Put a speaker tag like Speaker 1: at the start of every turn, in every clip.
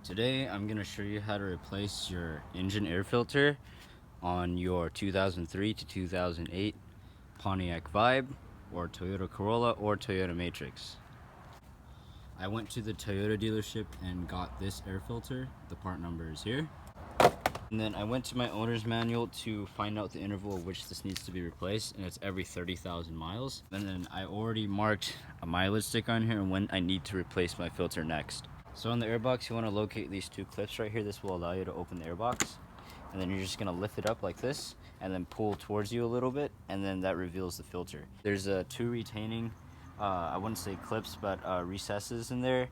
Speaker 1: Today I'm going to show you how to replace your engine air filter on your 2003 to 2008 Pontiac Vibe or Toyota Corolla or Toyota Matrix. I went to the Toyota dealership and got this air filter. The part number is here. And then I went to my owner's manual to find out the interval of which this needs to be replaced, and it's every 30,000 miles. And then I already marked a mileage stick on here and when I need to replace my filter next. So on the airbox, you want to locate these two clips right here. This will allow you to open the airbox. And then you're just going to lift it up like this and then pull towards you a little bit, and then that reveals the filter. There's two retaining, I wouldn't say clips, but recesses in there.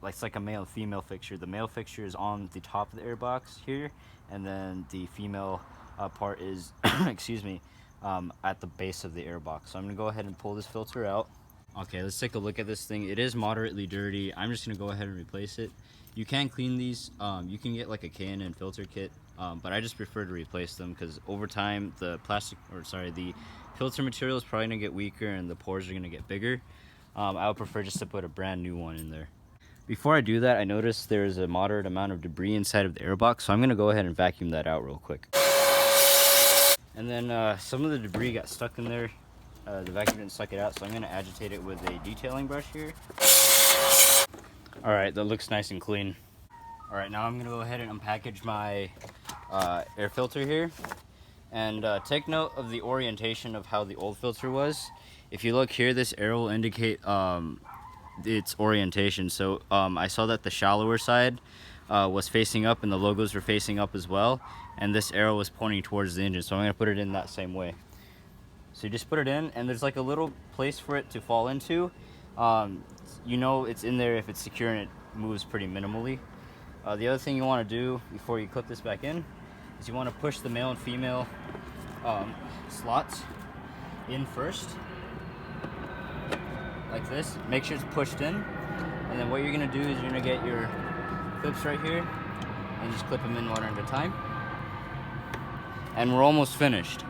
Speaker 1: It's like a male and female fixture. The male fixture is on the top of the airbox here, and then the female part is excuse me, at the base of the airbox. So I'm going to go ahead and pull this filter out. Okay, let's take a look at this thing. It is moderately dirty. I'm just gonna go ahead and replace it. You can clean these. You can get like a K&N filter kit, but I just prefer to replace them because over time the filter material is probably gonna get weaker and the pores are gonna get bigger. I would prefer just to put a brand new one in there. Before I do that, I noticed there's a moderate amount of debris inside of the airbox, so I'm gonna go ahead and vacuum that out real quick. And then some of the debris got stuck in there. The vacuum didn't suck it out, so I'm going to agitate it with a detailing brush here. Alright, that looks nice and clean. Alright, now I'm going to go ahead and unpackage my air filter here. And take note of the orientation of how the old filter was. If you look here, this arrow will indicate its orientation. So I saw that the shallower side was facing up and the logos were facing up as well. And this arrow was pointing towards the engine, so I'm going to put it in that same way. So you just put it in, and there's like a little place for it to fall into. You know it's in there if it's secure and it moves pretty minimally. The other thing you want to do before you clip this back in is you want to push the male and female slots in first, like this. Make sure it's pushed in, and then what you're going to do is you're going to get your clips right here and just clip them in one at a time. And we're almost finished.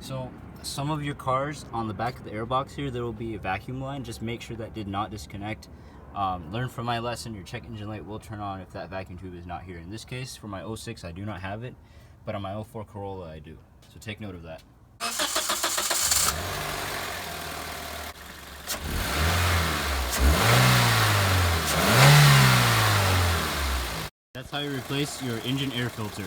Speaker 1: So some of your cars, on the back of the airbox here, there will be a vacuum line. Just make sure that did not disconnect. Learn from my lesson. Your check engine light will turn on if that vacuum tube is not here. In this case, for my 06, I do not have it, but on my 04 Corolla, I do. So take note of that. That's how you replace your engine air filter.